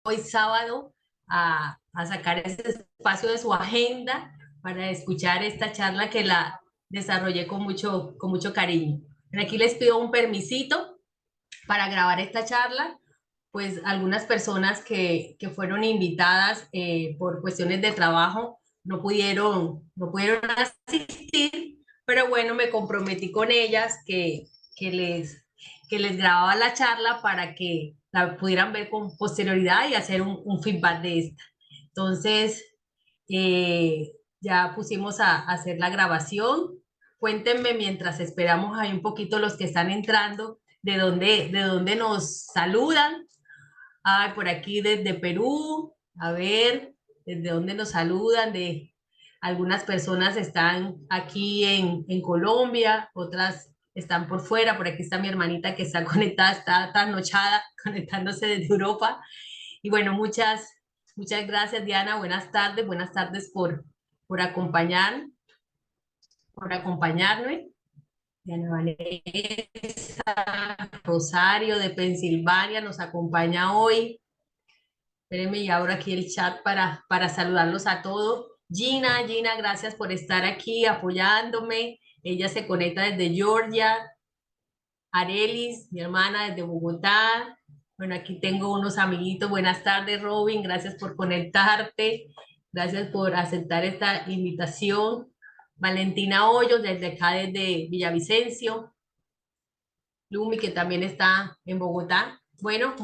hoy sábado a sacar ese espacio de su agenda para escuchar esta charla que la desarrollé con mucho cariño. Aquí les pido un permisito para grabar esta charla, pues algunas personas que fueron invitadas por cuestiones de trabajo no pudieron asistir, pero bueno, me comprometí con ellas que les, que les grababa la charla para que la pudieran ver con posterioridad y hacer un feedback de esta. Entonces, ya pusimos a hacer la grabación. Cuéntenme mientras esperamos ahí un poquito los que están entrando, de dónde nos saludan. Ay, por aquí desde Perú, a ver, desde dónde nos saludan, de algunas personas están aquí en Colombia, otras están por fuera, por aquí está mi hermanita que está conectada, está trasnochada, conectándose desde Europa. Y bueno, muchas gracias, Diana, buenas tardes por acompañar, por acompañarme. Diana Vanessa, Rosario de Pensilvania nos acompaña hoy. Espérenme y abro aquí el chat para saludarlos a todos. Gina, gracias por estar aquí apoyándome. Ella se conecta desde Georgia. Arelis, mi hermana desde Bogotá. Bueno, aquí tengo unos amiguitos. Buenas tardes, Robin. Gracias por conectarte. Gracias por aceptar esta invitación. Valentina Hoyos, desde acá, desde Villavicencio. Lumi, que también está en Bogotá. Bueno,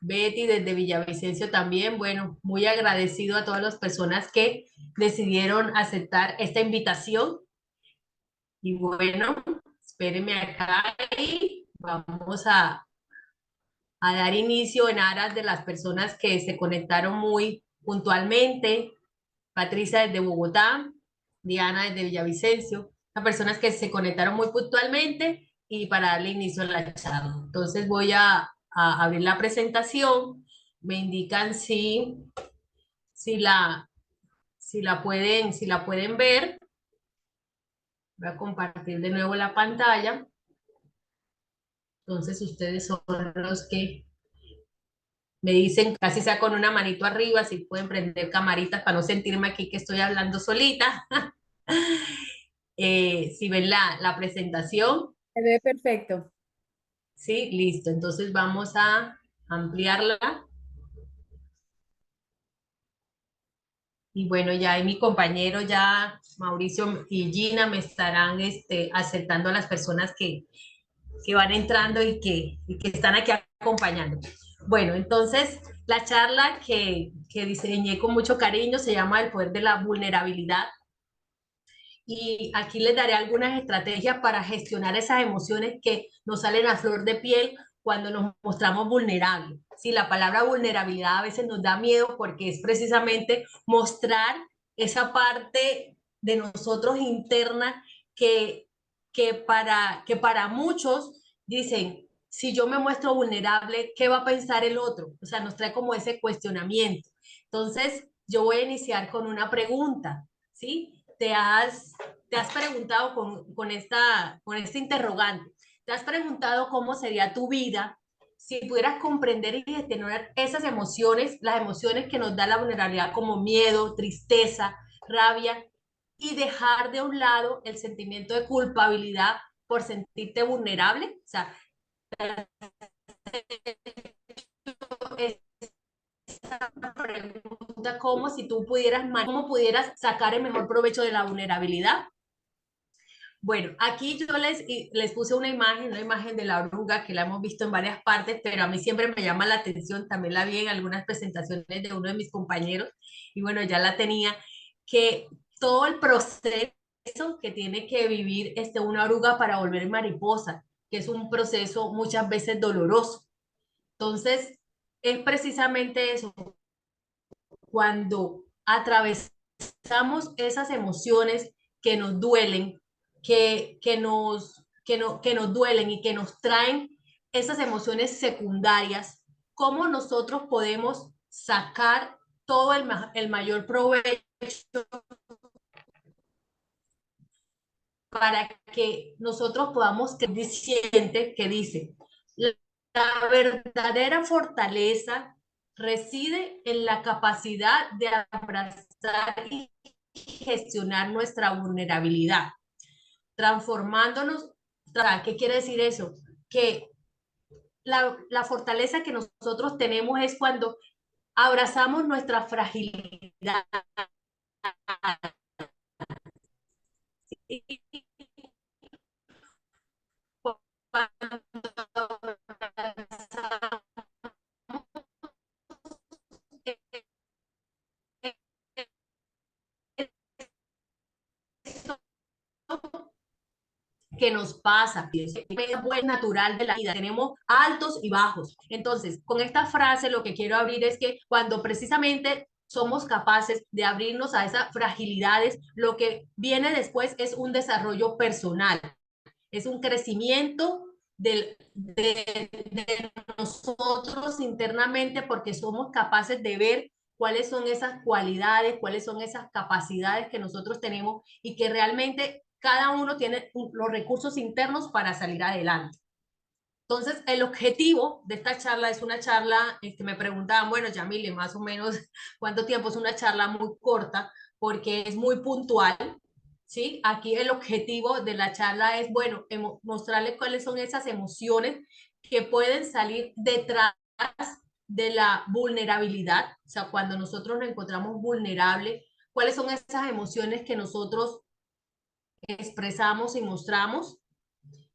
Betty desde Villavicencio también, bueno, muy agradecido a todas las personas que decidieron aceptar esta invitación. Y bueno, espérenme acá y vamos a dar inicio en aras de las personas que se conectaron muy puntualmente. Patricia desde Bogotá, Diana desde Villavicencio, las personas que se conectaron muy puntualmente y para darle inicio a la charla. Entonces voy a abrir la presentación. Me indican si la, si la pueden ver. Voy a compartir de nuevo la pantalla. Entonces ustedes son los que me dicen, casi sea con una manito arriba, si pueden prender camaritas para no sentirme aquí que estoy hablando solita. Si ven la presentación, Se ve perfecto. sí, listo. Entonces vamos a ampliarla. Y bueno, ya ahí mi compañero, ya Mauricio y Gina me estarán aceptando a las personas que van entrando y que están aquí acompañando. Bueno, entonces la charla que diseñé con mucho cariño se llama El poder de la vulnerabilidad. Y aquí les daré algunas estrategias para gestionar esas emociones que nos salen a flor de piel cuando nos mostramos vulnerables. Sí, la palabra vulnerabilidad a veces nos da miedo porque es precisamente mostrar esa parte de nosotros interna que, que para muchos dicen, si yo me muestro vulnerable, ¿qué va a pensar el otro? O sea, nos trae como ese cuestionamiento. Entonces, yo voy a iniciar con una pregunta, ¿sí? Te has preguntado con este interrogante, te has preguntado cómo sería tu vida si pudieras comprender y gestionar esas emociones, las emociones que nos da la vulnerabilidad como miedo, tristeza, rabia, y dejar de un lado el sentimiento de culpabilidad por sentirte vulnerable. O sea, esa pregunta como si tú pudieras, cómo pudieras sacar el mejor provecho de la vulnerabilidad. Bueno, aquí yo les puse una imagen de la oruga que la hemos visto en varias partes, pero a mí siempre me llama la atención, también la vi en algunas presentaciones de uno de mis compañeros, y bueno, ya la tenía, que todo el proceso que tiene que vivir una oruga para volver mariposa, que es un proceso muchas veces doloroso. Entonces, es precisamente eso, cuando atravesamos esas emociones que nos duelen, que nos duelen y que nos traen esas emociones secundarias, ¿cómo nosotros podemos sacar todo el mayor provecho para que nosotros podamos que dice, la verdadera fortaleza reside en la capacidad de abrazar y gestionar nuestra vulnerabilidad, transformándonos. ¿Qué quiere decir eso? Que la fortaleza que nosotros tenemos es cuando abrazamos nuestra fragilidad. Y cuando que nos pasa, es natural de la vida, tenemos altos y bajos. Entonces, con esta frase lo que quiero abrir es que cuando precisamente somos capaces de abrirnos a esas fragilidades, lo que viene después es un desarrollo personal, es un crecimiento de nosotros internamente porque somos capaces de ver cuáles son esas cualidades, cuáles son esas capacidades que nosotros tenemos y que realmente cada uno tiene los recursos internos para salir adelante. Entonces, el objetivo de esta charla es una charla, me preguntaban, bueno, Yamile, más o menos, ¿cuánto tiempo? Es una charla muy corta porque es muy puntual, ¿sí? Aquí el objetivo de la charla es, bueno, mostrarles cuáles son esas emociones que pueden salir detrás de la vulnerabilidad, o sea, cuando nosotros nos encontramos vulnerables, cuáles son esas emociones que nosotros expresamos y mostramos.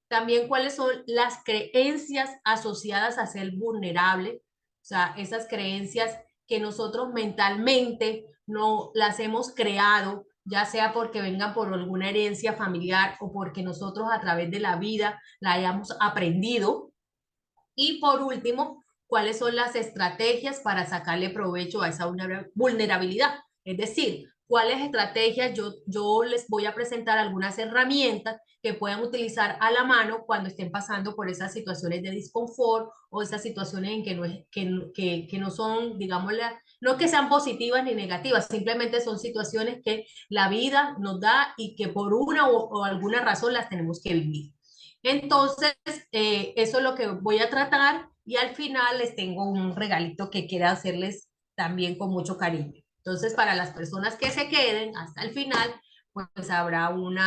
También cuáles son las creencias asociadas a ser vulnerable, o sea, esas creencias que nosotros mentalmente no las hemos creado, ya sea porque vengan por alguna herencia familiar o porque nosotros a través de la vida la hayamos aprendido. Y por último, cuáles son las estrategias para sacarle provecho a esa vulnerabilidad. Es decir, cuáles estrategias yo les voy a presentar algunas herramientas que puedan utilizar a la mano cuando estén pasando por esas situaciones de disconfort o esas situaciones en que no, que no son, digamos, no que sean positivas ni negativas, simplemente son situaciones que la vida nos da y que por una o alguna razón las tenemos que vivir. Entonces, eso es lo que voy a tratar y al final les tengo un regalito que quiero hacerles también con mucho cariño. Entonces, para las personas que se queden hasta el final, pues habrá un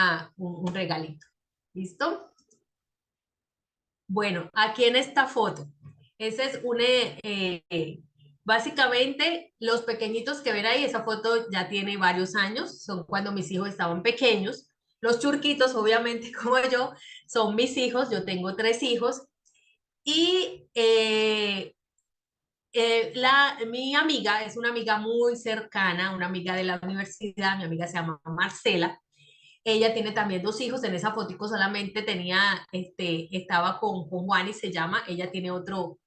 regalito. ¿Listo? Bueno, aquí en esta foto, ese es básicamente los pequeñitos que ven ahí, esa foto ya tiene varios años, son cuando mis hijos estaban pequeños. Los churquitos, obviamente, como yo, son mis hijos, yo tengo 3 hijos. Y mi amiga es una amiga muy cercana, una amiga de la universidad, mi amiga se llama Marcela. Ella tiene también 2 hijos, en esa fotico solamente tenía, estaba con Juan y se llama, ella tiene otro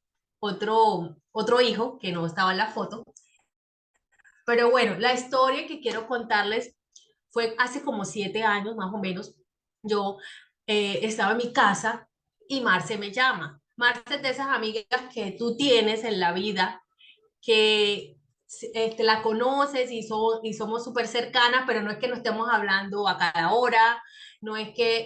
hijo que no estaba en la foto. Pero bueno, la historia que quiero contarles fue hace como 7 años más o menos. Yo estaba en mi casa y Marce me llama. Marce es de esas amigas que tú tienes en la vida, que la conoces y somos súper cercanas, pero no es que no estemos hablando a cada hora, no es que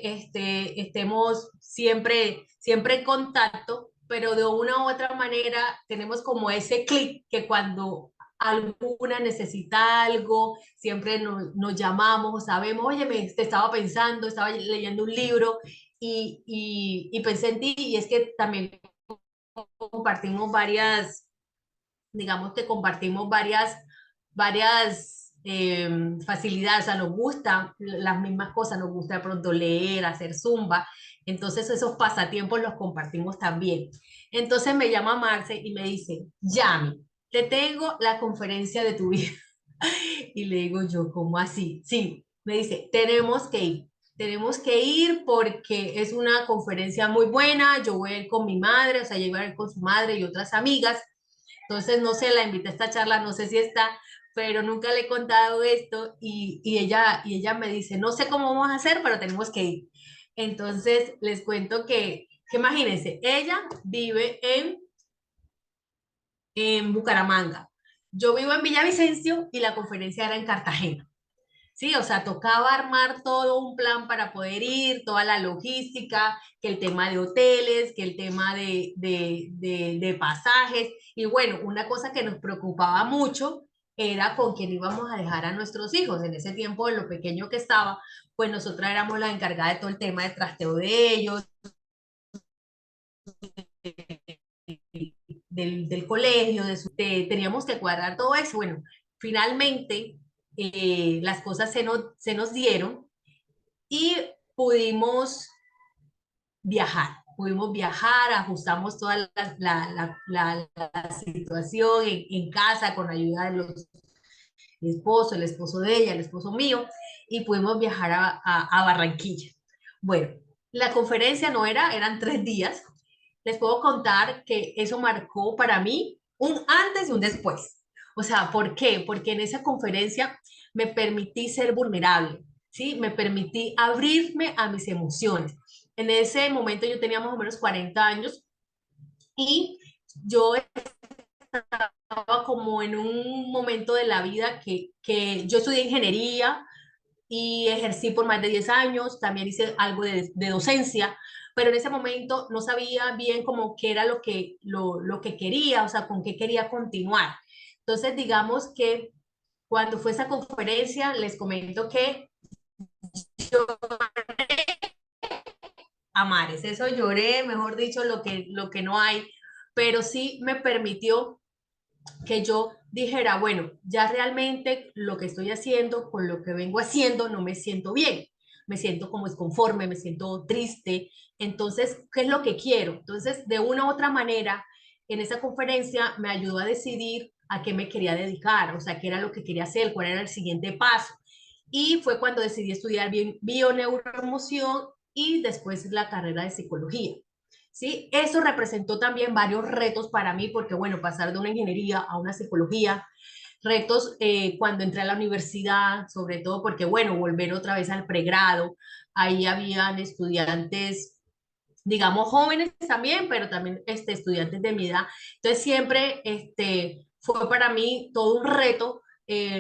estemos siempre en contacto, pero de una u otra manera tenemos como ese clic que cuando alguna necesita algo, siempre nos llamamos o sabemos, oye, te estaba pensando, estaba leyendo un libro y pensé en ti y es que también compartimos digamos que compartimos varias facilidades, o sea, nos gustan las mismas cosas, nos gusta de pronto leer, hacer zumba, entonces esos pasatiempos los compartimos también. Entonces me llama Marce y me dice, Yami, te tengo la conferencia de tu vida. Y le digo yo, ¿cómo así? Sí, me dice, tenemos que ir porque es una conferencia muy buena, yo voy a ir con mi madre, o sea, yo voy a ir con su madre y otras amigas, entonces no sé, la invité a esta charla, no sé si está, pero nunca le he contado esto y ella me dice, no sé cómo vamos a hacer, pero tenemos que ir. Entonces les cuento que imagínense, ella vive en Bucaramanga. Yo vivo en Villavicencio y la conferencia era en Cartagena. Sí, o sea, tocaba armar todo un plan para poder ir, toda la logística, que el tema de hoteles, que el tema de pasajes. Y bueno, una cosa que nos preocupaba mucho era con quién íbamos a dejar a nuestros hijos. En ese tiempo, de lo pequeño que estaba, pues nosotras éramos las encargadas de todo el tema de trasteo de ellos, del colegio, teníamos que cuadrar todo eso. Bueno, finalmente las cosas se nos dieron y pudimos pudimos viajar, ajustamos toda la situación en casa con ayuda de los el esposo de ella, el esposo mío, y pudimos viajar a Barranquilla. Bueno, la conferencia no era, eran 3 días. Les puedo contar que eso marcó para mí un antes y un después. O sea, ¿por qué? Porque en esa conferencia me permití ser vulnerable, ¿sí? Me permití abrirme a mis emociones. En ese momento yo tenía más o menos 40 años y yo estaba como en un momento de la vida que yo estudié ingeniería y ejercí por más de 10 años, también hice algo de docencia, pero en ese momento no sabía bien como qué era lo que quería, o sea, con qué quería continuar. Entonces, digamos que cuando fue esa conferencia, les comento que yo a mares, eso lloré, mejor dicho, lo que no hay, pero sí me permitió que yo dijera, bueno, ya realmente lo que estoy haciendo con lo que vengo haciendo no me siento bien, me siento como desconforme, me siento triste, entonces, ¿qué es lo que quiero? Entonces, de una u otra manera, en esa conferencia me ayudó a decidir a qué me quería dedicar, o sea, qué era lo que quería hacer, cuál era el siguiente paso. Y fue cuando decidí estudiar bioneuroemoción y después la carrera de psicología. ¿Sí? Eso representó también varios retos para mí, porque bueno, pasar de una ingeniería a una psicología, retos cuando entré a la universidad, sobre todo porque bueno, volver otra vez al pregrado, ahí habían estudiantes, digamos, jóvenes también, pero también estudiantes de mi edad. Entonces siempre fue para mí todo un reto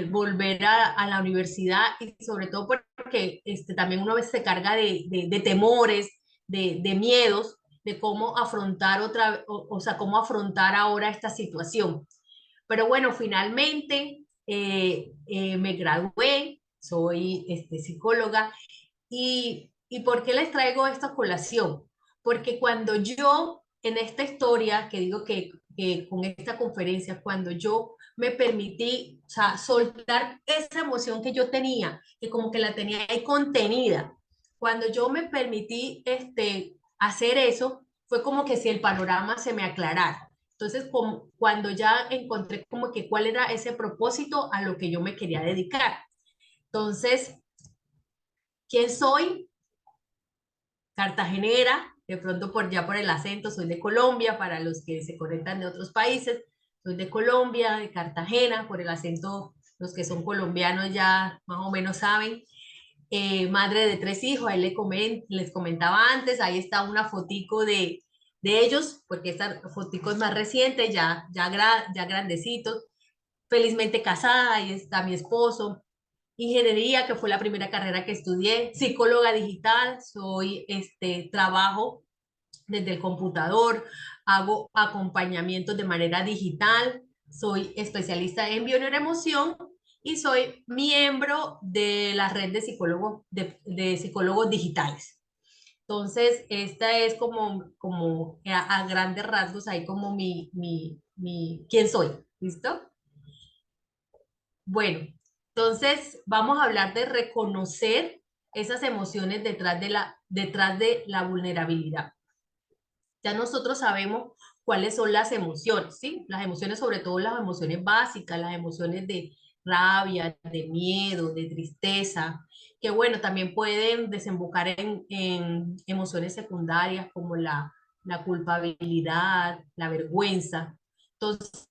volver a la universidad y sobre todo porque también uno a veces se carga de temores, de miedos, de cómo afrontar o sea, cómo afrontar ahora esta situación. Pero bueno, finalmente me gradué, soy psicóloga y ¿por qué les traigo esta colación? Porque cuando yo, en esta historia, que digo que con esta conferencia, cuando yo me permití, o sea, soltar esa emoción que yo tenía, que como que la tenía ahí contenida, cuando yo me permití hacer eso, fue como que si el panorama se me aclarara. Entonces, cuando ya encontré como que cuál era ese propósito a lo que yo me quería dedicar. Entonces, ¿quién soy? Cartagenera, de pronto por el acento, soy de Colombia, para los que se conectan de otros países, soy de Colombia, de Cartagena, por el acento, los que son colombianos ya más o menos saben. Madre de 3 hijos, ahí les comentaba antes, ahí está una fotico de ellos, porque esta fotico es más reciente, ya grandecitos, felizmente casada, ahí está mi esposo, ingeniería, que fue la primera carrera que estudié, psicóloga digital, trabajo desde el computador, hago acompañamientos de manera digital, soy especialista en bioneuroemoción y soy miembro de la red de psicólogos digitales. Entonces, esta es como a grandes rasgos, ahí como quién soy, ¿listo? Bueno, entonces vamos a hablar de reconocer esas emociones detrás de la vulnerabilidad. Ya nosotros sabemos cuáles son las emociones, ¿sí? Las emociones, sobre todo las emociones básicas, las emociones de rabia, de miedo, de tristeza, que bueno, también pueden desembocar en emociones secundarias como la culpabilidad, la vergüenza. Entonces,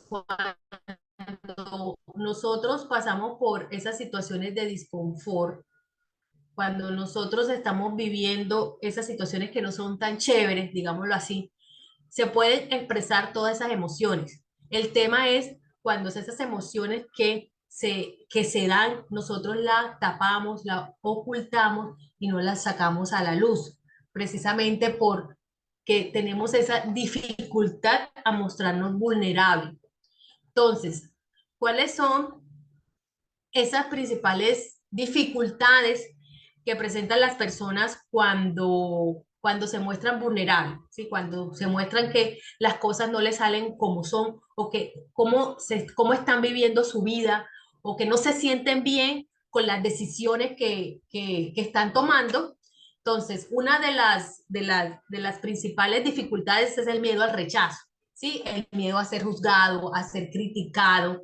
cuando nosotros pasamos por esas situaciones de disconfort, cuando nosotros estamos viviendo esas situaciones que no son tan chéveres, digámoslo así, se pueden expresar todas esas emociones. El tema es cuando esas emociones que que se dan, nosotros la tapamos, la ocultamos y no la sacamos a la luz, precisamente porque tenemos esa dificultad a mostrarnos vulnerables. Entonces, ¿cuáles son esas principales dificultades que presentan las personas cuando se muestran vulnerables, ¿sí? Cuando se muestran que las cosas no les salen como son o que cómo están viviendo su vida o que no se sienten bien con las decisiones que están tomando. Entonces, una de las principales dificultades es el miedo al rechazo, ¿sí? El miedo a ser juzgado, a ser criticado,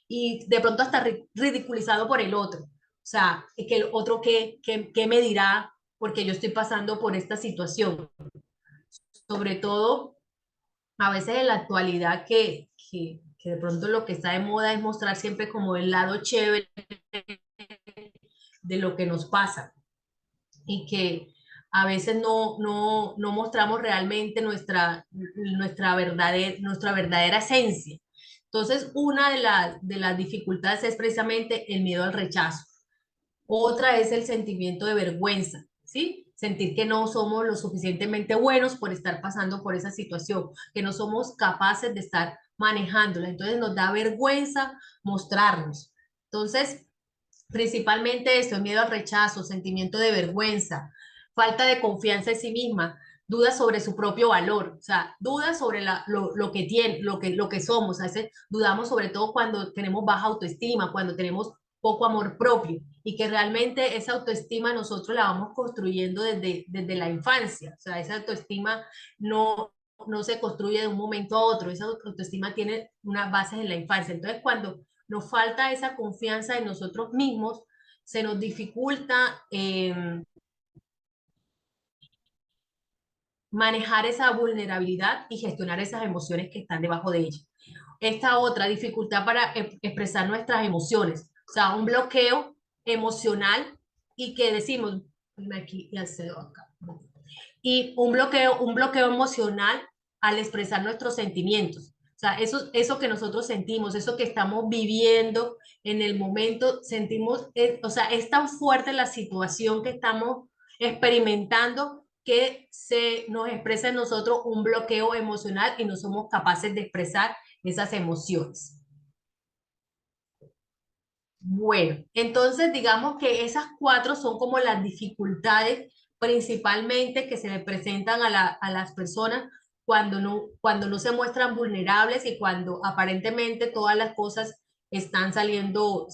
y de pronto hasta ridiculizado por el otro. O sea, que el otro qué me dirá porque yo estoy pasando por esta situación. Sobre todo, a veces en la actualidad que de pronto lo que está de moda es mostrar siempre como el lado chévere de lo que nos pasa y que a veces no mostramos realmente nuestra verdadera esencia. Entonces, una de las dificultades es precisamente el miedo al rechazo. Otra es el sentimiento de vergüenza, ¿sí? Sentir que no somos lo suficientemente buenos por estar pasando por esa situación, que no somos capaces de estar manejándola. Entonces nos da vergüenza mostrarnos. Entonces, principalmente esto, el miedo al rechazo, sentimiento de vergüenza, falta de confianza en sí misma, dudas sobre su propio valor, o sea, dudas sobre lo que tiene, lo que somos. A veces dudamos sobre todo cuando tenemos baja autoestima, cuando tenemos poco amor propio y que realmente esa autoestima nosotros la vamos construyendo desde la infancia. O sea, esa autoestima no se construye de un momento a otro, esa autoestima tiene unas bases en la infancia. Entonces, cuando nos falta esa confianza en nosotros mismos, se nos dificulta manejar esa vulnerabilidad y gestionar esas emociones que están debajo de ella. Esta otra dificultad para expresar nuestras emociones, o sea, un bloqueo emocional y que decimos, aquí y accedo acá, y un bloqueo emocional al expresar nuestros sentimientos. O sea, eso que nosotros sentimos, eso que estamos viviendo en el momento, sentimos, o sea, es tan fuerte la situación que estamos experimentando que se nos expresa en nosotros un bloqueo emocional y no somos capaces de expresar esas emociones. Bueno, entonces digamos que esas cuatro son como las dificultades principalmente que se le presentan a las personas cuando no se muestran vulnerables y cuando aparentemente todas las cosas están saliendo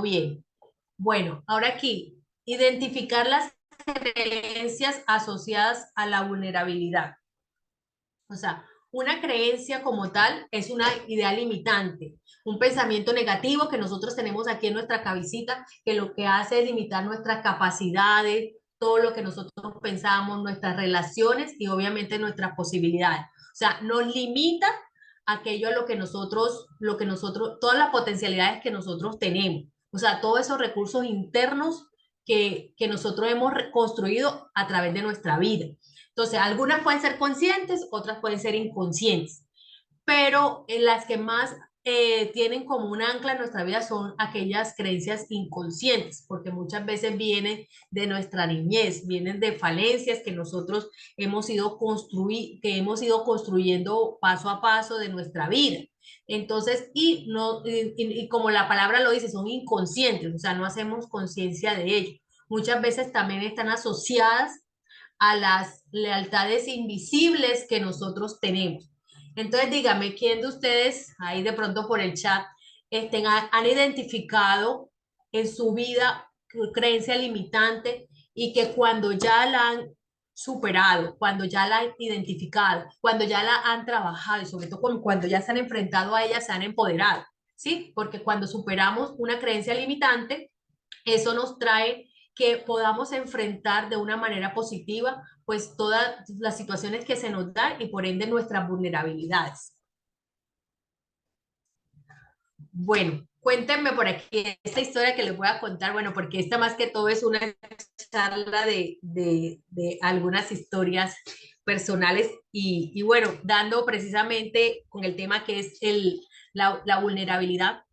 bien. Bueno, ahora aquí, identificar las creencias asociadas a la vulnerabilidad. O sea, una creencia como tal es una idea limitante, un pensamiento negativo que nosotros tenemos aquí en nuestra cabecita, que lo que hace es limitar nuestras capacidades, todo lo que nosotros pensamos, nuestras relaciones y obviamente nuestras posibilidades. O sea, nos limita aquello a lo que nosotros, todas las potencialidades que nosotros tenemos. O sea, todos esos recursos internos que nosotros hemos construido a través de nuestra vida. Entonces, algunas pueden ser conscientes, otras pueden ser inconscientes, pero en las que más tienen como un ancla en nuestra vida son aquellas creencias inconscientes, porque muchas veces vienen de nuestra niñez, vienen de falencias que nosotros que hemos ido construyendo paso a paso de nuestra vida. Entonces, y como la palabra lo dice, son inconscientes, o sea, no hacemos conciencia de ello. Muchas veces también están asociadas a las lealtades invisibles que nosotros tenemos. Entonces, dígame, ¿quién de ustedes, ahí de pronto por el chat, han identificado en su vida creencia limitante y que cuando ya la han superado, cuando ya la han identificado, cuando ya la han trabajado y sobre todo cuando ya se han enfrentado a ella, se han empoderado? ¿Sí? Porque cuando superamos una creencia limitante, eso nos trae que podamos enfrentar de una manera positiva pues todas las situaciones que se nos dan y por ende nuestras vulnerabilidades. Bueno, cuéntenme por aquí esta historia que les voy a contar, bueno, porque esta más que todo es una charla de algunas historias personales y bueno, dando precisamente con el tema que es la vulnerabilidad.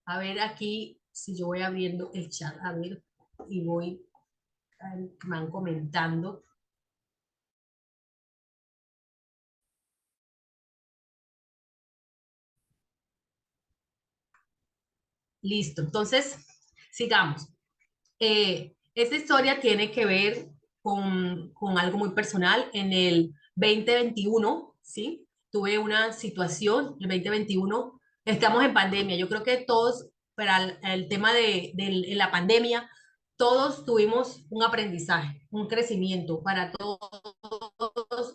A ver aquí, si yo voy abriendo el chat, a ver, y voy, me van comentando. Listo, entonces, sigamos. Esta historia tiene que ver con algo muy personal. En el 2021, ¿sí? Tuve una situación, el 2021, estamos en pandemia. Yo creo que todos, para el tema de la pandemia, todos tuvimos un aprendizaje, un crecimiento. Para todos,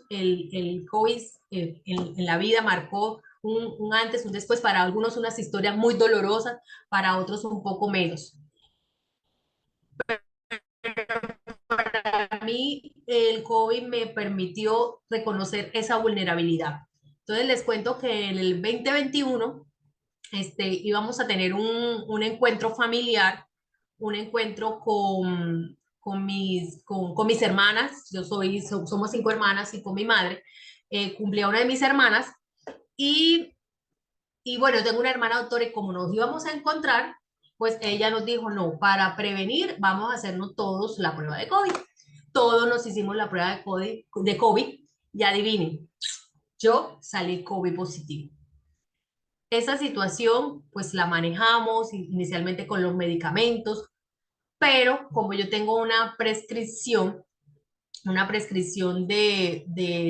el COVID en la vida marcó un antes, un después. Para algunos unas historias muy dolorosas, para otros un poco menos. A mí el COVID me permitió reconocer esa vulnerabilidad. Entonces les cuento que en el 2021 íbamos a tener un encuentro familiar, un encuentro con mis hermanas. Somos 5 hermanas y con mi madre. Cumplía una de mis hermanas y, y bueno, tengo una hermana doctora y como nos íbamos a encontrar, pues ella nos dijo, no, para prevenir vamos a hacernos todos la prueba de COVID. Todos nos hicimos la prueba de COVID y adivinen, yo salí COVID positivo. Esa situación pues la manejamos inicialmente con los medicamentos, pero como yo tengo una prescripción de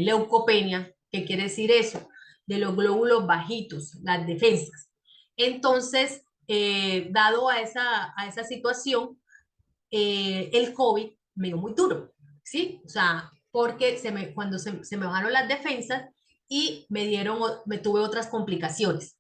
leucopenia, ¿qué quiere decir eso? De los glóbulos bajitos, las defensas. Entonces, dado a esa situación, el COVID me dio muy duro, ¿sí? O sea, porque cuando se me bajaron las defensas y me tuve otras complicaciones.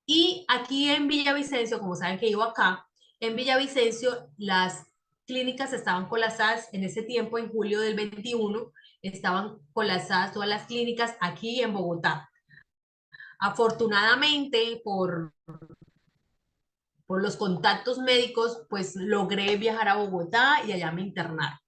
Y aquí en Villavicencio, como saben que vivo acá, en Villavicencio las clínicas estaban colapsadas en ese tiempo, en julio del 21, estaban colapsadas todas las clínicas aquí en Bogotá. Afortunadamente, por los contactos médicos, pues logré viajar a Bogotá y allá me internaron.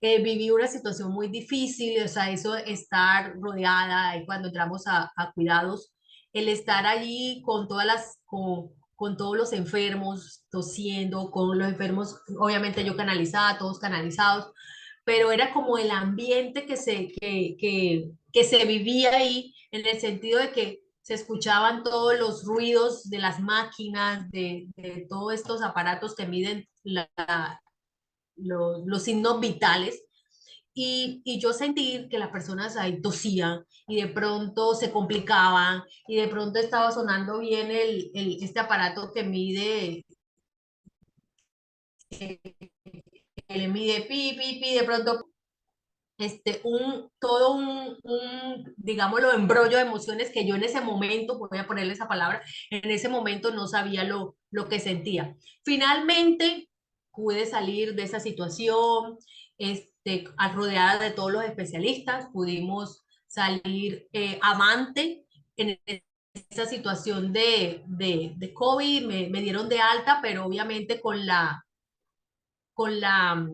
Viví una situación muy difícil, o sea, eso estar rodeada, y cuando entramos a cuidados, el estar allí con todos los enfermos, tosiendo, con los enfermos, obviamente yo canalizada, todos canalizados, pero era como el ambiente que se vivía ahí, en el sentido de que se escuchaban todos los ruidos de las máquinas, de todos estos aparatos que miden los signos vitales y yo sentí que las personas ahí tosían y de pronto se complicaban y de pronto estaba sonando bien este aparato que mide, que le mide pi, pi, pi, de pronto todo digámoslo, embrollo de emociones que yo en ese momento, voy a ponerle esa palabra, en ese momento no sabía lo que sentía. Finalmente pude salir de esa situación, rodeada de todos los especialistas, pudimos salir avante en esa situación de COVID, me dieron de alta, pero obviamente con la con la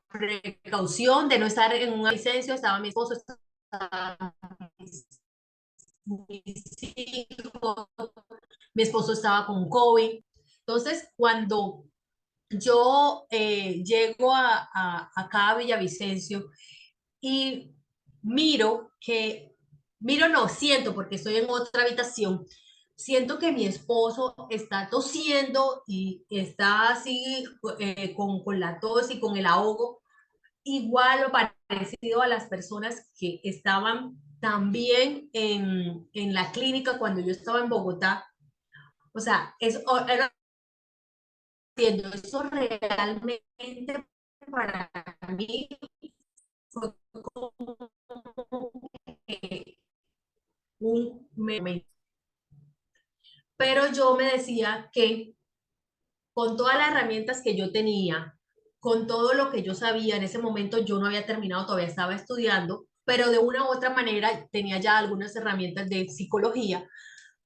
precaución de no estar en un licencia, estaba mi esposo, estaba mis hijos, mi esposo estaba con COVID. Entonces, cuando yo llego acá a Villavicencio y miro no, siento, porque estoy en otra habitación, siento que mi esposo está tosiendo y está así con la tos y con el ahogo, igual o parecido a las personas que estaban también en la clínica cuando yo estaba en Bogotá. O sea, era haciendo eso realmente para mí fue como que un momento. Pero yo me decía que con todas las herramientas que yo tenía, con todo lo que yo sabía, en ese momento yo no había terminado, todavía estaba estudiando, pero de una u otra manera tenía ya algunas herramientas de psicología.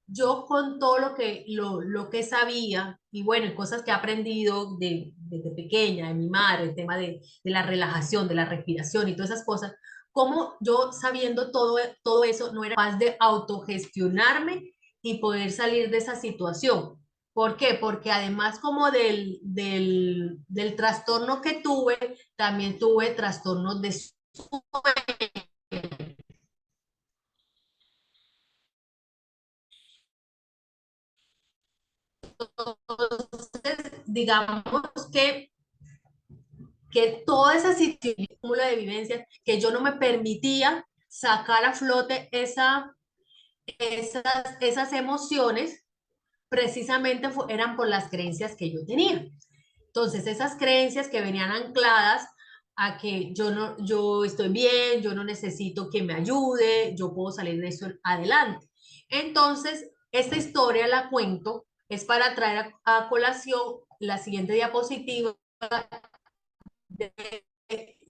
Yo con todo lo que sabía y bueno, cosas que he aprendido desde pequeña, de mi madre, el tema de la relajación, de la respiración y todas esas cosas, cómo yo sabiendo todo eso no era capaz de autogestionarme y poder salir de esa situación. ¿Por qué? Porque además como del trastorno que tuve, también tuve trastornos de digamos que, que toda esa situación, cúmulo de vivencias, que yo no me permitía sacar a flote esas emociones, precisamente eran por las creencias que yo tenía. Entonces, esas creencias que venían ancladas a que yo no, yo estoy bien, yo no necesito que me ayude, yo puedo salir de eso adelante. Entonces, esta historia la cuento es para traer a colación la siguiente diapositiva de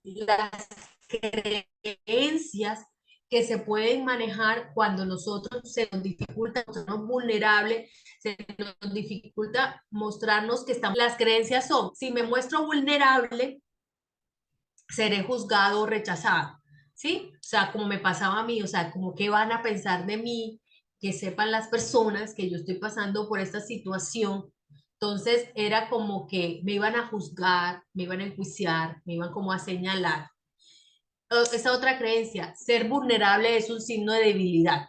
las creencias que se pueden manejar cuando nosotros se nos dificulta mostrarnos vulnerables, se nos dificulta mostrarnos que estamos. Las creencias son, si me muestro vulnerable, seré juzgado o rechazado, ¿sí? O sea, como me pasaba a mí, o sea, como qué van a pensar de mí, que sepan las personas que yo estoy pasando por esta situación. Entonces era como que me iban a juzgar, me iban a enjuiciar, me iban como a señalar. Esa otra creencia, ser vulnerable es un signo de debilidad.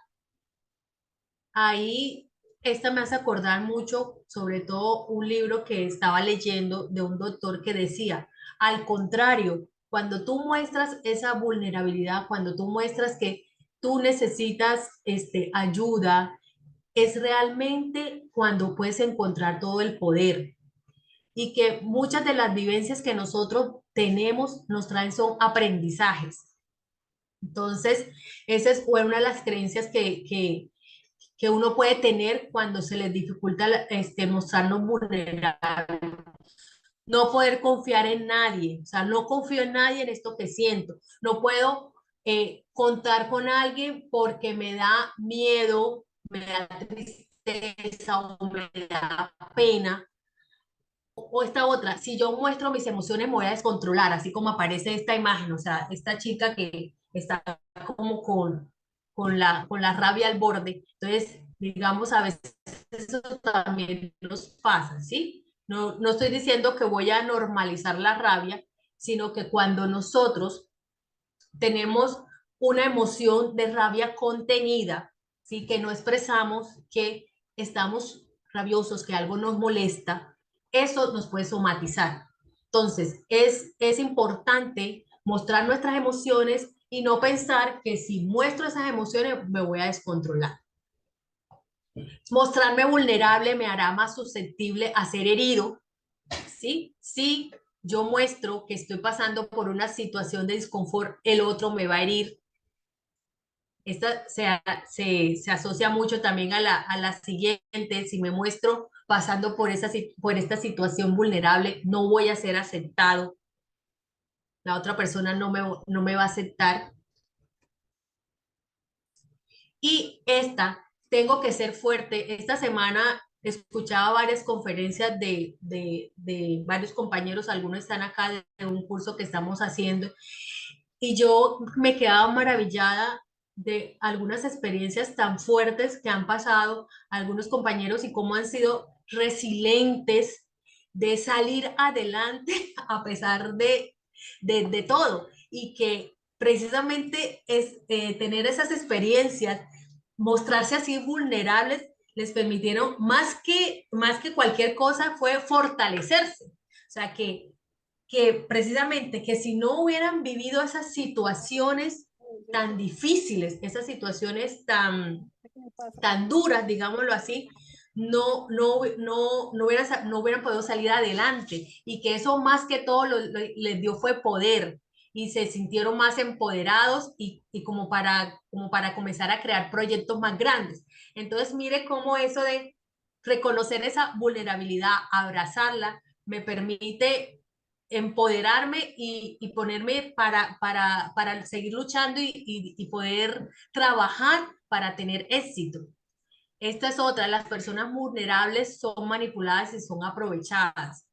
Ahí, esta me hace acordar mucho, sobre todo un libro que estaba leyendo de un doctor que decía, al contrario, cuando tú muestras esa vulnerabilidad, cuando tú muestras que tú necesitas ayuda, es realmente cuando puedes encontrar todo el poder y que muchas de las vivencias que nosotros tenemos nos traen son aprendizajes. Entonces, esa es una de las creencias que uno puede tener cuando se les dificulta mostrarnos vulnerables. No poder confiar en nadie, o sea, no confío en nadie en esto que siento. No puedo contar con alguien porque me da miedo, me da tristeza o me da pena. O esta otra, si yo muestro mis emociones me voy a descontrolar, así como aparece esta imagen, o sea, esta chica que está como con la rabia al borde. Entonces, digamos, a veces eso también nos pasa, ¿sí? No, no estoy diciendo que voy a normalizar la rabia, sino que cuando nosotros tenemos una emoción de rabia contenida, ¿sí? Que no expresamos, que estamos rabiosos, que algo nos molesta, eso nos puede somatizar. Entonces, es importante mostrar nuestras emociones y no pensar que si muestro esas emociones me voy a descontrolar. Mostrarme vulnerable me hará más susceptible a ser herido, ¿sí? Si yo muestro que estoy pasando por una situación de disconfort, el otro me va a herir. Esta se asocia mucho también a la siguiente, si me muestro pasando por esta situación vulnerable, no voy a ser aceptado, la otra persona no me va a aceptar. Y esta, tengo que ser fuerte. Esta semana escuchaba varias conferencias de varios compañeros, algunos están acá de un curso que estamos haciendo, y yo me quedaba maravillada de algunas experiencias tan fuertes que han pasado algunos compañeros y cómo han sido resilientes de salir adelante a pesar de todo. Y que precisamente es tener esas experiencias, mostrarse así vulnerables, les permitieron más que cualquier cosa, fue fortalecerse. O sea, que precisamente que si no hubieran vivido esas situaciones tan difíciles, esas situaciones tan duras, digámoslo así, no hubieran podido salir adelante y que eso más que todo les dio fue poder y se sintieron más empoderados y como para comenzar a crear proyectos más grandes. Entonces, mire cómo eso de reconocer esa vulnerabilidad, abrazarla, me permite empoderarme y ponerme para seguir luchando y poder trabajar para tener éxito. Esta es otra, las personas vulnerables son manipuladas y son aprovechadas.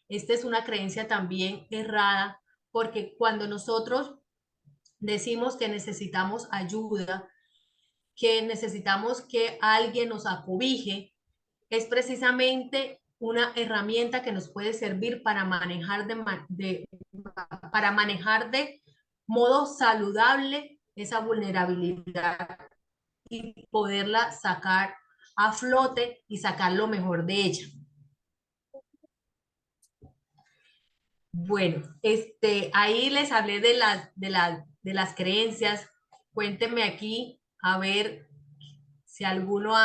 Esta es una creencia también errada, porque cuando nosotros decimos que necesitamos ayuda, que necesitamos que alguien nos acobije, es precisamente una herramienta que nos puede servir para manejar para manejar de modo saludable esa vulnerabilidad y poderla sacar a flote y sacar lo mejor de ella. Bueno, ahí les hablé de las creencias. Cuéntenme aquí, a ver si alguno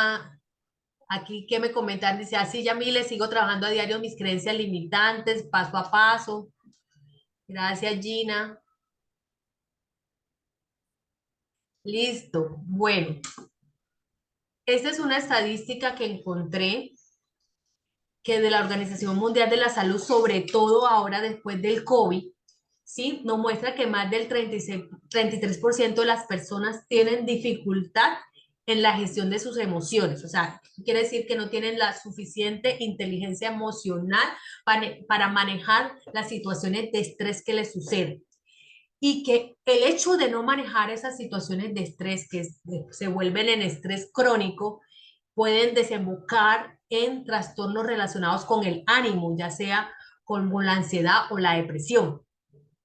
aquí que me comentan, dice, así ya le sigo trabajando a diario mis creencias limitantes, paso a paso. Gracias, Gina. Listo. Bueno, esta es una estadística que encontré que de la Organización Mundial de la Salud, sobre todo ahora después del COVID, ¿sí? Nos muestra que más del 33% de las personas tienen dificultad en la gestión de sus emociones. O sea, quiere decir que no tienen la suficiente inteligencia emocional para manejar las situaciones de estrés que les suceden. Y que el hecho de no manejar esas situaciones de estrés que se vuelven en estrés crónico, pueden desembocar en trastornos relacionados con el ánimo, ya sea con la ansiedad o la depresión.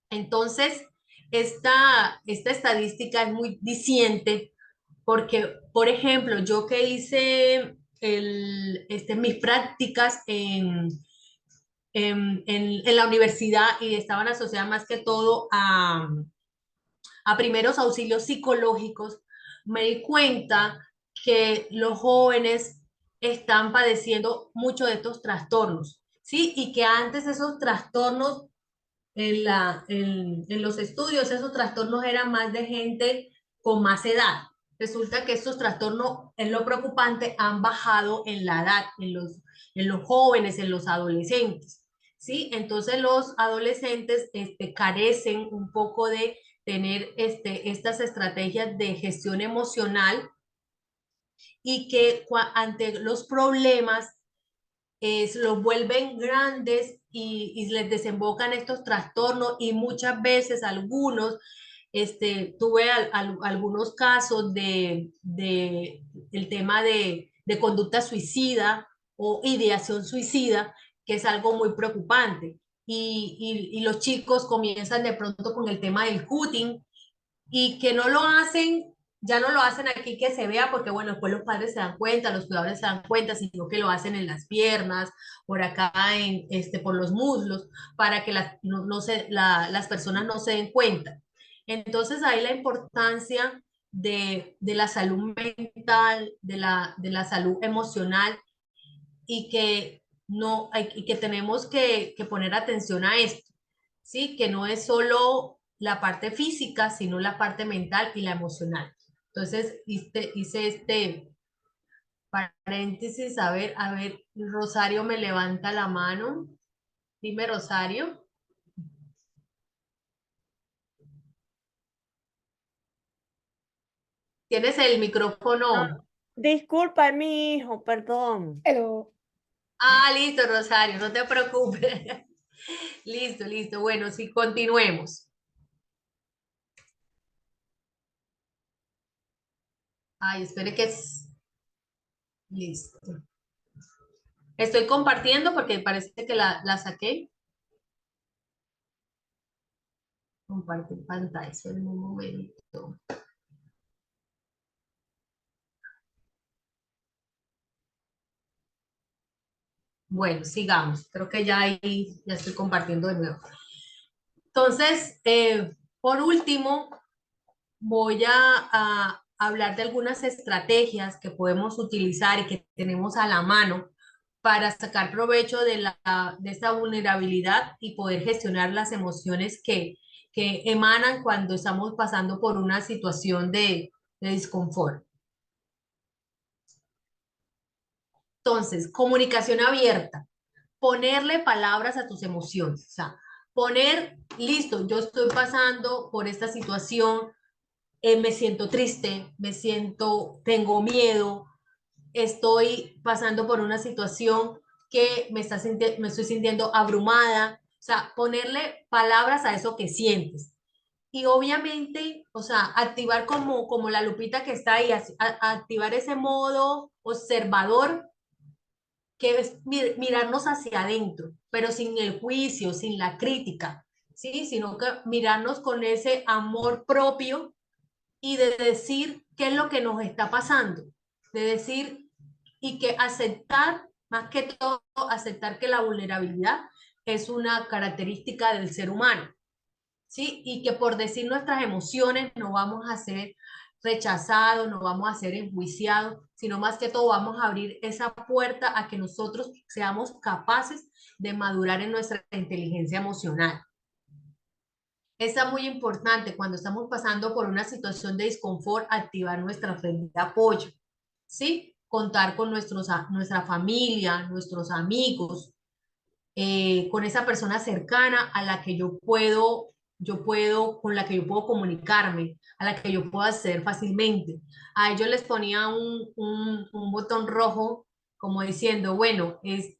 Entonces, esta estadística es muy diciente porque, por ejemplo, yo que hice mis prácticas en la universidad y estaban asociadas más que todo a primeros auxilios psicológicos, me di cuenta que los jóvenes están padeciendo mucho de estos trastornos, ¿sí? Y que antes esos trastornos en los estudios, esos trastornos eran más de gente con más edad. Resulta que estos trastornos, es lo preocupante, han bajado en la edad, en los jóvenes, en los adolescentes, ¿sí? Entonces los adolescentes carecen un poco de tener estas estrategias de gestión emocional y que ante los problemas los vuelven grandes y les desembocan estos trastornos y muchas veces algunos, tuve algunos casos el tema de conducta suicida o ideación suicida, que es algo muy preocupante. Y los chicos comienzan de pronto con el tema del cutting y que no lo hacen, ya no lo hacen aquí que se vea, porque bueno, después los padres se dan cuenta, los cuidadores se dan cuenta, sino que lo hacen en las piernas, por acá, por los muslos, para que las personas no se den cuenta. Entonces ahí la importancia de la salud mental, de la salud emocional y que, no, y que tenemos que poner atención a esto, ¿sí? Que no es solo la parte física, sino la parte mental y la emocional. Entonces, hice paréntesis, a ver, Rosario me levanta la mano. Dime, Rosario. ¿Tienes el Ah, micrófono? disculpa, es mi hijo, perdón. Hello. Ah, listo, Rosario, no te preocupes. Listo, listo. Bueno, sí, continuemos. Ay, espere que es listo. Estoy compartiendo porque parece que la saqué. Compartir pantalla, en un momento. Bueno, sigamos. Creo que ya ahí ya estoy compartiendo de nuevo. Entonces, por último, voy a hablar de algunas estrategias que podemos utilizar y que tenemos a la mano para sacar provecho de esta vulnerabilidad y poder gestionar las emociones que emanan cuando estamos pasando por una situación de disconfort. Entonces, comunicación abierta, ponerle palabras a tus emociones, o sea, listo, yo estoy pasando por esta situación, me siento triste, tengo miedo, estoy pasando por una situación que me estoy sintiendo abrumada, o sea, ponerle palabras a eso que sientes. Y obviamente, o sea, activar como la lupita que está ahí, activar ese modo observador que es mirarnos hacia adentro, pero sin el juicio, sin la crítica, ¿sí? Sino que mirarnos con ese amor propio y de decir qué es lo que nos está pasando, de decir y que aceptar, más que todo, aceptar que la vulnerabilidad es una característica del ser humano, ¿sí? Y que por decir nuestras emociones no vamos a ser rechazados, no vamos a ser enjuiciados, sino más que todo vamos a abrir esa puerta a que nosotros seamos capaces de madurar en nuestra inteligencia emocional. Está muy importante cuando estamos pasando por una situación de disconfort, activar nuestra red de apoyo, ¿sí? Contar con nuestra familia, nuestros amigos, con esa persona cercana a la que con la que yo puedo comunicarme, a la que yo puedo acceder fácilmente. A ellos les ponía un botón rojo como diciendo, bueno, es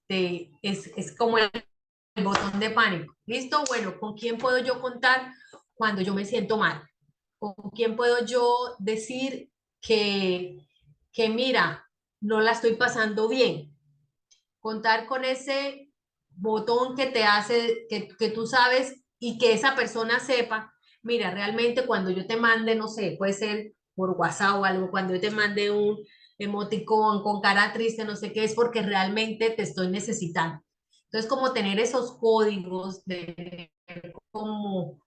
como el botón de pánico. ¿Listo? Bueno, ¿con quién puedo yo contar cuando yo me siento mal? ¿Con quién puedo yo decir que mira, no la estoy pasando bien? Contar con ese botón que te hace, que tú sabes y que esa persona sepa, mira, realmente cuando yo te mande, no sé, puede ser por WhatsApp o algo, cuando yo te mande un emoticón con cara triste, no sé qué, es porque realmente te estoy necesitando. Entonces, como tener esos códigos, de, como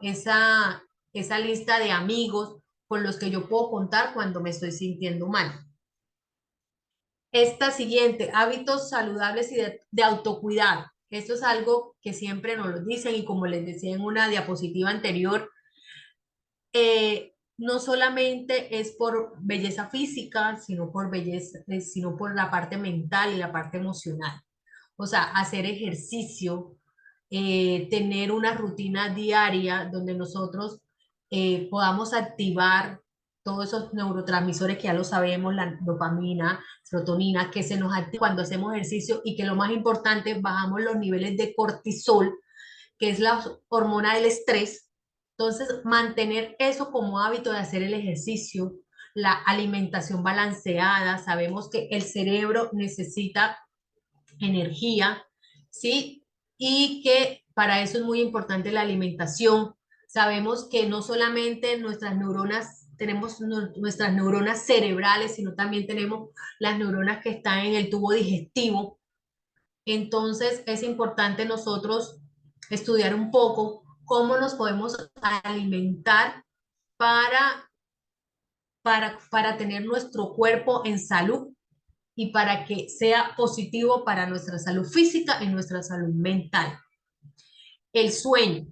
esa lista de amigos con los que yo puedo contar cuando me estoy sintiendo mal. Esta siguiente, hábitos saludables y de autocuidado. Esto es algo que siempre nos lo dicen y como les decía en una diapositiva anterior, no solamente es por belleza física, sino por belleza, sino por la parte mental y la parte emocional. O sea, hacer ejercicio, tener una rutina diaria donde nosotros podamos activar todos esos neurotransmisores que ya lo sabemos, la dopamina, serotonina, que se nos activa cuando hacemos ejercicio y que lo más importante, bajamos los niveles de cortisol, que es la hormona del estrés. Entonces, mantener eso como hábito de hacer el ejercicio, la alimentación balanceada, sabemos que el cerebro necesita energía, ¿sí? Y que para eso es muy importante la alimentación. Sabemos que no solamente nuestras neuronas, tenemos nuestras neuronas cerebrales, sino también tenemos las neuronas que están en el tubo digestivo. Entonces es importante nosotros estudiar un poco cómo nos podemos alimentar para, para tener nuestro cuerpo en salud y para que sea positivo para nuestra salud física y nuestra salud mental. El sueño,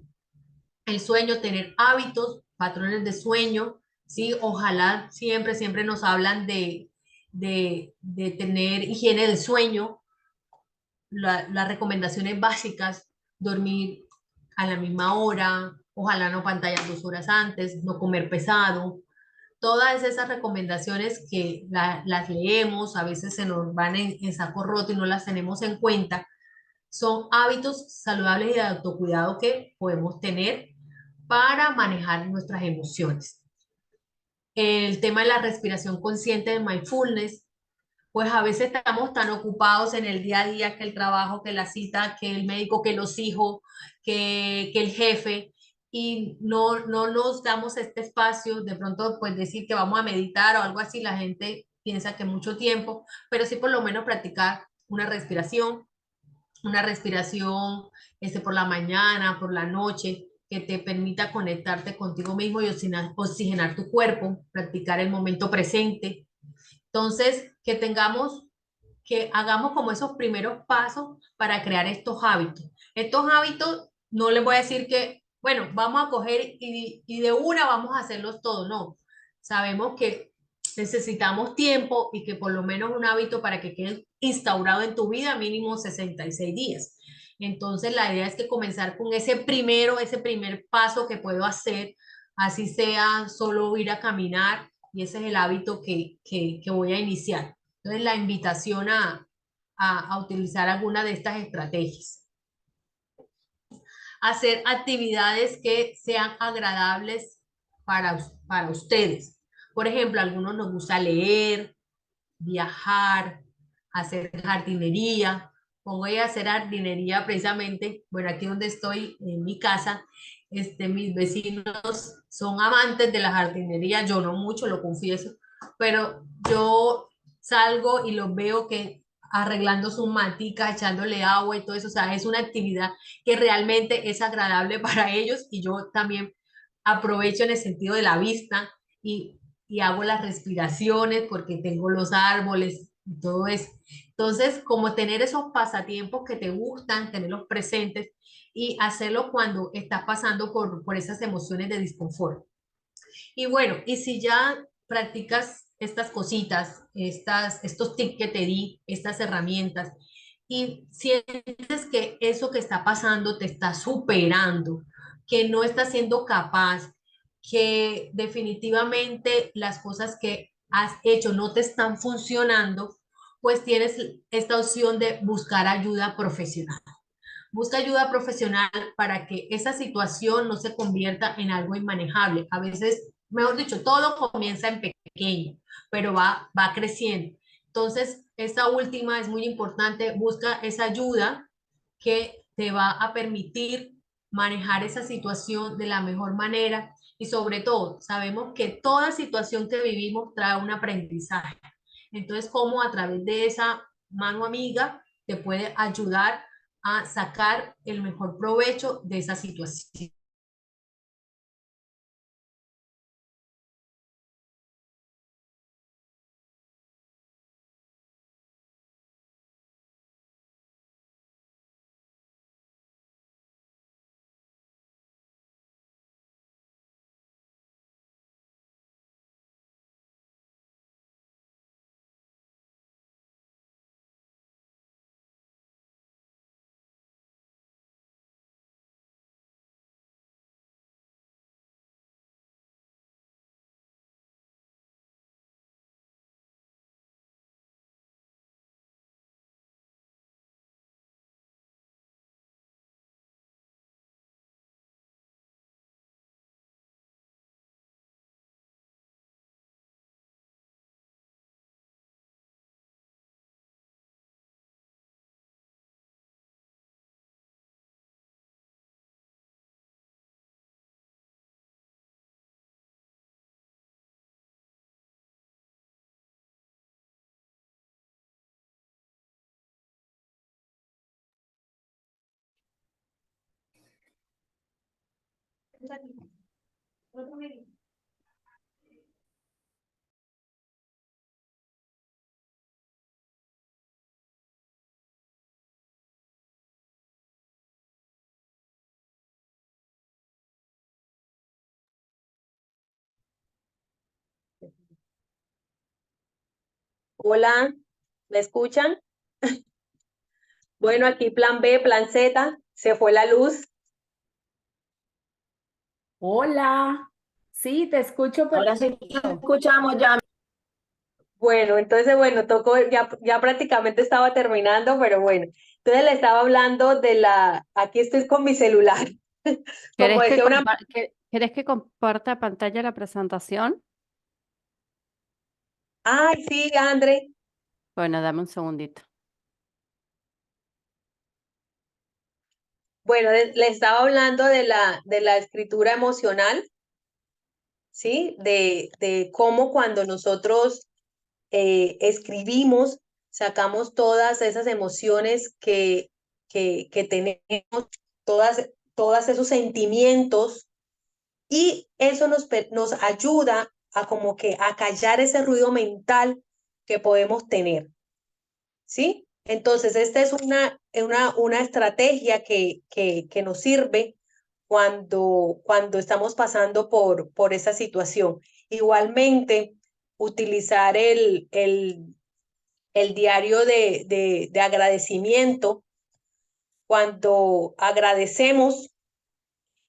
tener hábitos, patrones de sueño, ¿sí? Ojalá siempre nos hablan de tener higiene del sueño, las recomendaciones básicas, dormir a la misma hora, ojalá no pantallas 2 horas antes, no comer pesado, todas esas recomendaciones que las leemos, a veces se nos van en saco roto y no las tenemos en cuenta, son hábitos saludables y de autocuidado que podemos tener para manejar nuestras emociones. El tema de la respiración consciente de mindfulness, pues a veces estamos tan ocupados en el día a día, que el trabajo, que la cita, que el médico, que los hijos, que el jefe, y no nos damos este espacio, de pronto pues decir que vamos a meditar o algo así, la gente piensa que mucho tiempo, pero sí por lo menos practicar una respiración por la mañana, por la noche, que te permita conectarte contigo mismo y oxigenar tu cuerpo, practicar el momento presente. Entonces, que hagamos como esos primeros pasos para crear estos hábitos. Estos hábitos, no les voy a decir que, bueno, vamos a coger y de una vamos a hacerlos todos, no. Sabemos que necesitamos tiempo y que por lo menos un hábito para que quede instaurado en tu vida mínimo 66 días. Entonces, la idea es que comenzar con ese primer paso que puedo hacer, así sea solo ir a caminar, y ese es el hábito que voy a iniciar. Entonces, la invitación a utilizar alguna de estas estrategias. hacer actividades que sean agradables para ustedes. Por ejemplo, a algunos nos gusta leer, viajar, hacer jardinería. Voy a hacer jardinería precisamente, bueno, aquí donde estoy, en mi casa, mis vecinos son amantes de la jardinería, yo no mucho, lo confieso, pero yo salgo y los veo que arreglando sus maticas, echándole agua y todo eso, o sea, es una actividad que realmente es agradable para ellos y yo también aprovecho en el sentido de la vista y hago las respiraciones porque tengo los árboles y todo eso. Entonces, como tener esos pasatiempos que te gustan, tenerlos presentes y hacerlo cuando estás pasando por esas emociones de disconfort. Y bueno, y si ya practicas estas cositas, estos tips que te di, estas herramientas, y sientes que eso que está pasando te está superando, que no estás siendo capaz, que definitivamente las cosas que has hecho no te están funcionando, pues tienes esta opción de buscar ayuda profesional. Busca ayuda profesional para que esa situación no se convierta en algo inmanejable. A veces, mejor dicho, todo comienza en pequeño, pero va creciendo. Entonces, esta última es muy importante. Busca esa ayuda que te va a permitir manejar esa situación de la mejor manera y sobre todo, sabemos que toda situación que vivimos trae un aprendizaje. Entonces, cómo a través de esa mano amiga te puede ayudar a sacar el mejor provecho de esa situación. Hola, ¿me escuchan? Bueno, aquí plan B, plan Z, se fue la luz. Hola, sí, te escucho Ahora sí te perfecto. escuchamos ya. Bueno, entonces, bueno, tocó, ya prácticamente estaba terminando, pero bueno. Entonces le estaba hablando aquí estoy con mi celular. Como decía una, ¿Querés que comparta pantalla la presentación? ay, sí, André. Bueno, dame un segundito. Bueno, le estaba hablando de la escritura emocional, ¿sí? De cómo cuando nosotros escribimos, sacamos todas esas emociones que tenemos, todos esos sentimientos, y eso nos ayuda a como que a callar ese ruido mental que podemos tener, ¿sí? Entonces, esta es una estrategia que nos sirve cuando estamos pasando por esa situación. Igualmente, utilizar el diario de agradecimiento cuando agradecemos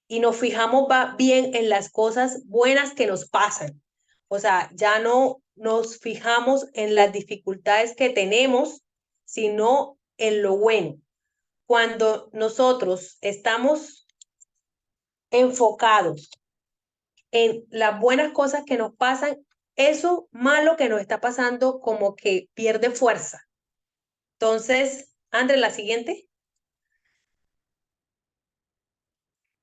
y nos fijamos bien en las cosas buenas que nos pasan. O sea, ya no nos fijamos en las dificultades que tenemos, sino en lo bueno. Cuando nosotros estamos enfocados en las buenas cosas que nos pasan, eso malo que nos está pasando como que pierde fuerza. Entonces, André, la siguiente.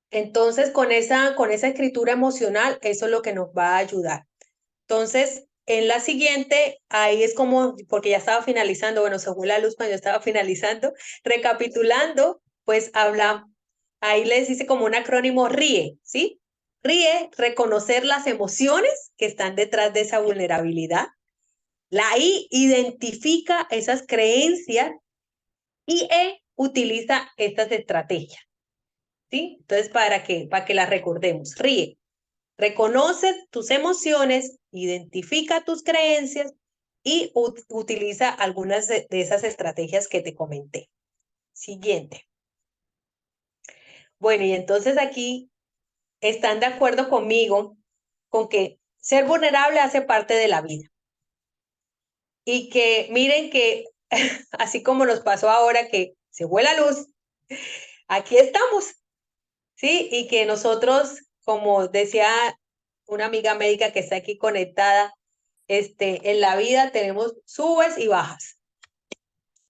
Entonces, con esa escritura emocional, eso es lo que nos va a ayudar. Entonces, en la siguiente, ahí es como, porque ya estaba finalizando, bueno, según la luz cuando yo estaba finalizando, recapitulando, pues ahí les dice como un acrónimo RIE, ¿sí? RIE, reconocer las emociones que están detrás de esa vulnerabilidad. La I, identifica esas creencias. Y E, utiliza estas estrategias, ¿sí? Entonces, para que las recordemos, RIE. Reconoce tus emociones, identifica tus creencias y utiliza algunas de esas estrategias que te comenté. Siguiente. Bueno, y entonces aquí están de acuerdo conmigo con que ser vulnerable hace parte de la vida. Y que miren que así como nos pasó ahora que se fue la luz, aquí estamos, ¿sí? Y que nosotros, como decía una amiga médica que está aquí conectada, en la vida tenemos subes y bajas,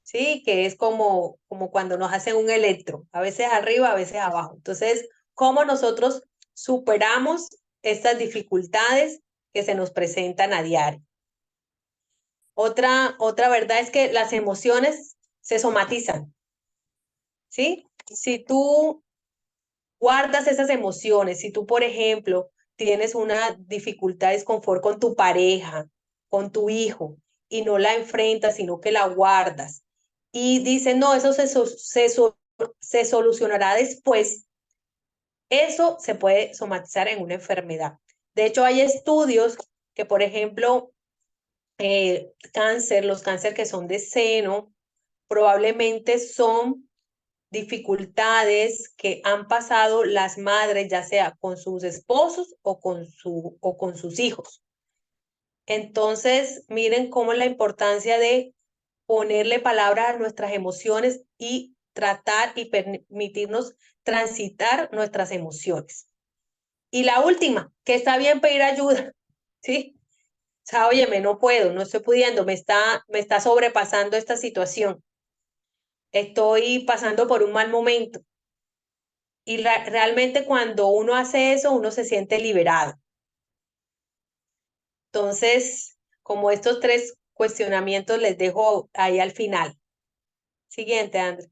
¿sí? Que es como cuando nos hacen un electro, a veces arriba, a veces abajo. Entonces, ¿cómo nosotros superamos estas dificultades que se nos presentan a diario? Otra verdad es que las emociones se somatizan, ¿sí? Si tú guardas esas emociones, si tú, por ejemplo, tienes una dificultad, desconfort con tu pareja, con tu hijo, y no la enfrentas, sino que la guardas, y dices, no, eso se solucionará después, eso se puede somatizar en una enfermedad. De hecho, hay estudios que, por ejemplo, los cánceres que son de seno, probablemente son dificultades que han pasado las madres, ya sea con sus esposos o con sus hijos. Entonces, miren cómo es la importancia de ponerle palabra a nuestras emociones y tratar y permitirnos transitar nuestras emociones. Y la última, que está bien pedir ayuda, ¿sí? O sea, óyeme, no puedo, no estoy pudiendo, me está sobrepasando esta situación. Estoy pasando por un mal momento. Y realmente cuando uno hace eso, uno se siente liberado. Entonces, como estos 3 cuestionamientos les dejo ahí al final. Siguiente, André.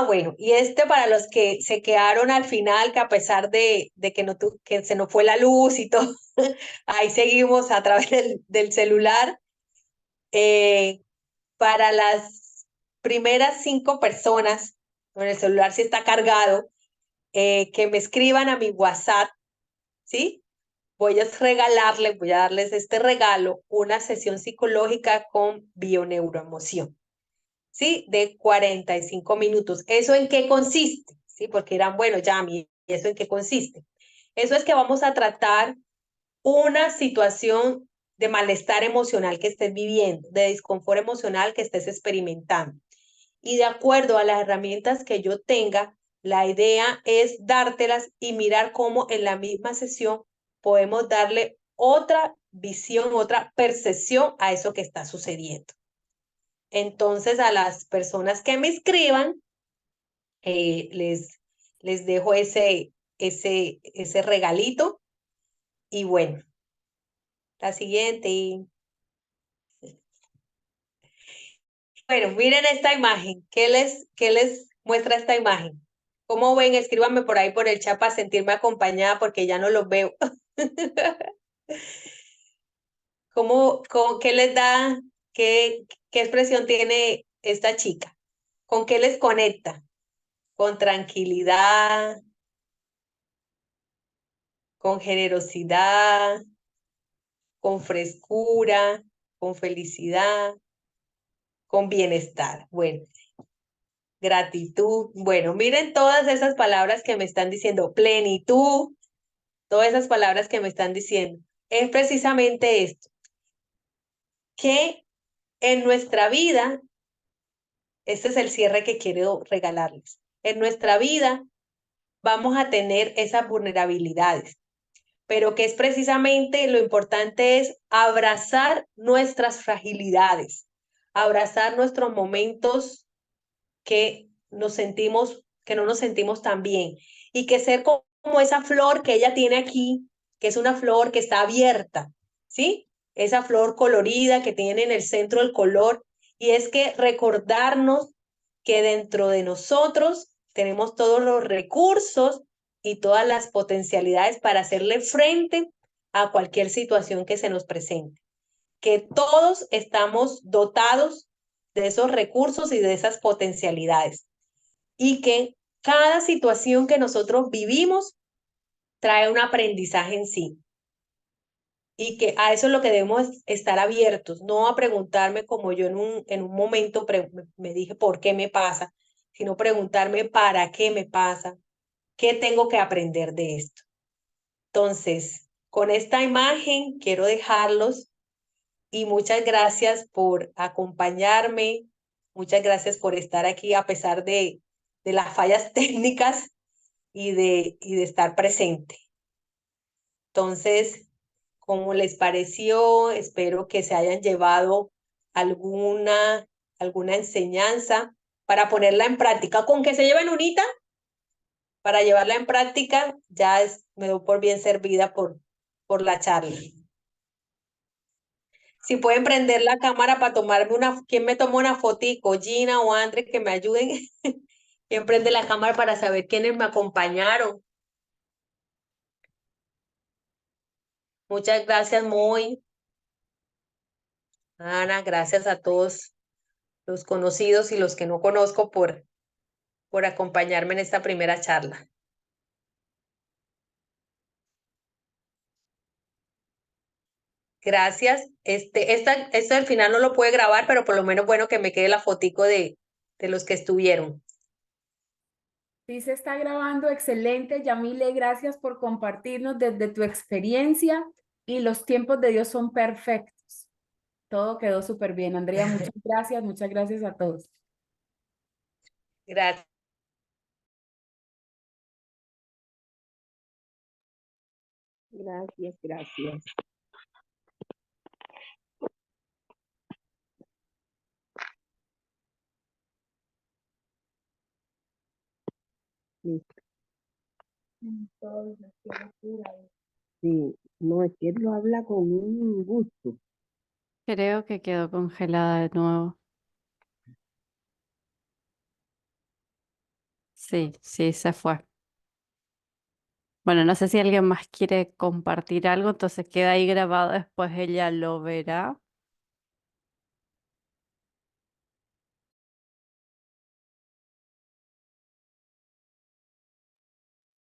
Bueno, y para los que se quedaron al final, que a pesar de que se nos fue la luz y todo, ahí seguimos a través del celular. Para las primeras 5 personas, con el celular sí está cargado, que me escriban a mi WhatsApp, ¿sí? Voy a darles este regalo, una sesión psicológica con bioneuroemoción, ¿sí? De 45 minutos. ¿Eso en qué consiste? ¿Sí? Porque dirán, bueno, Yami, ¿eso en qué consiste? Eso es que vamos a tratar una situación de malestar emocional que estés viviendo, de disconfort emocional que estés experimentando. Y de acuerdo a las herramientas que yo tenga, la idea es dártelas y mirar cómo en la misma sesión podemos darle otra visión, otra percepción a eso que está sucediendo. Entonces, a las personas que me escriban, les dejo ese regalito. Y bueno, la siguiente. Bueno, miren esta imagen. ¿Qué les muestra esta imagen? ¿Cómo ven? Escríbanme por ahí por el chat para sentirme acompañada porque ya no los veo. ¿Qué les da? ¿Qué expresión tiene esta chica? ¿Con qué les conecta? Con tranquilidad, con generosidad, con frescura, con felicidad, con bienestar. Bueno, gratitud. Bueno, miren todas esas palabras que me están diciendo. Plenitud, todas esas palabras que me están diciendo. Es precisamente esto, que en nuestra vida Este es el cierre que quiero regalarles. En nuestra vida vamos a tener esas vulnerabilidades, pero que es precisamente lo importante es abrazar nuestras fragilidades, abrazar nuestros momentos que no nos sentimos tan bien, y que ser como esa flor que ella tiene aquí, que es una flor que está abierta, ¿sí? Esa flor colorida que tiene en el centro el color, y es que recordarnos que dentro de nosotros tenemos todos los recursos y todas las potencialidades para hacerle frente a cualquier situación que se nos presente, que todos estamos dotados de esos recursos y de esas potencialidades, y que cada situación que nosotros vivimos trae un aprendizaje en sí, y que a eso es lo que debemos estar abiertos, no a preguntarme como yo en un momento me dije por qué me pasa, sino preguntarme para qué me pasa, qué tengo que aprender de esto. Entonces, con esta imagen quiero dejarlos, y muchas gracias por acompañarme, muchas gracias por estar aquí a pesar de las fallas técnicas y de estar presente. Entonces, ¿cómo les pareció? Espero que se hayan llevado alguna enseñanza para ponerla en práctica. Con que se lleven unita para llevarla en práctica, me doy por bien servida por la charla. Si pueden prender la cámara para tomarme ¿quién me tomó una fotico? Gina o Andrés, que me ayuden. ¿Quién prende la cámara para saber quiénes me acompañaron? Muchas gracias, Moy. Ana, gracias a todos los conocidos y los que no conozco por acompañarme en esta primera charla. Gracias. Esto al final no lo puede grabar, pero por lo menos bueno que me quede la fotico de los que estuvieron. Sí, se está grabando, excelente. Yamile, gracias por compartirnos desde tu experiencia, y los tiempos de Dios son perfectos. Todo quedó súper bien. Andrea, muchas gracias a todos. Gracias. Gracias. Sí, no, es que él lo habla con un gusto. Creo que quedó congelada de nuevo. Sí, sí, se fue. Bueno, no sé si alguien más quiere compartir algo, entonces queda ahí grabado, después ella lo verá.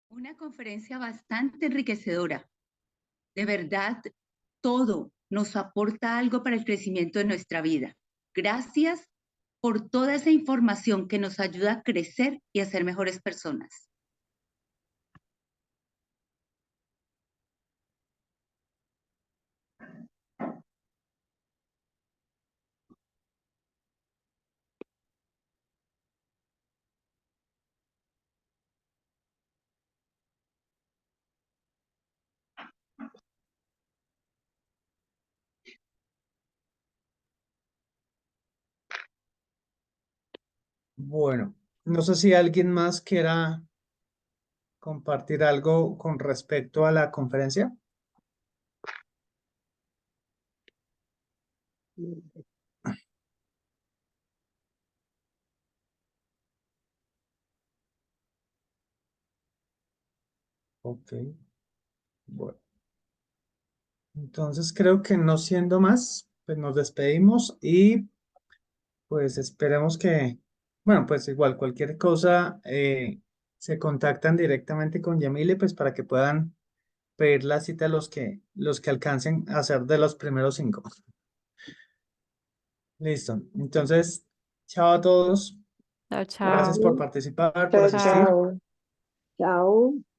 Una conferencia bastante enriquecedora. De verdad, todo nos aporta algo para el crecimiento de nuestra vida. Gracias por toda esa información que nos ayuda a crecer y a ser mejores personas. Bueno, no sé si alguien más quiera compartir algo con respecto a la conferencia. Ok, bueno. Entonces creo que no siendo más, pues nos despedimos y pues esperemos que, bueno, pues igual cualquier cosa se contactan directamente con Yamile pues para que puedan pedir la cita a los que alcancen a ser de los primeros 5. Listo. Entonces, chao a todos. Chao, Gracias chao. por participar, por Chao, asistir. chao. Chao.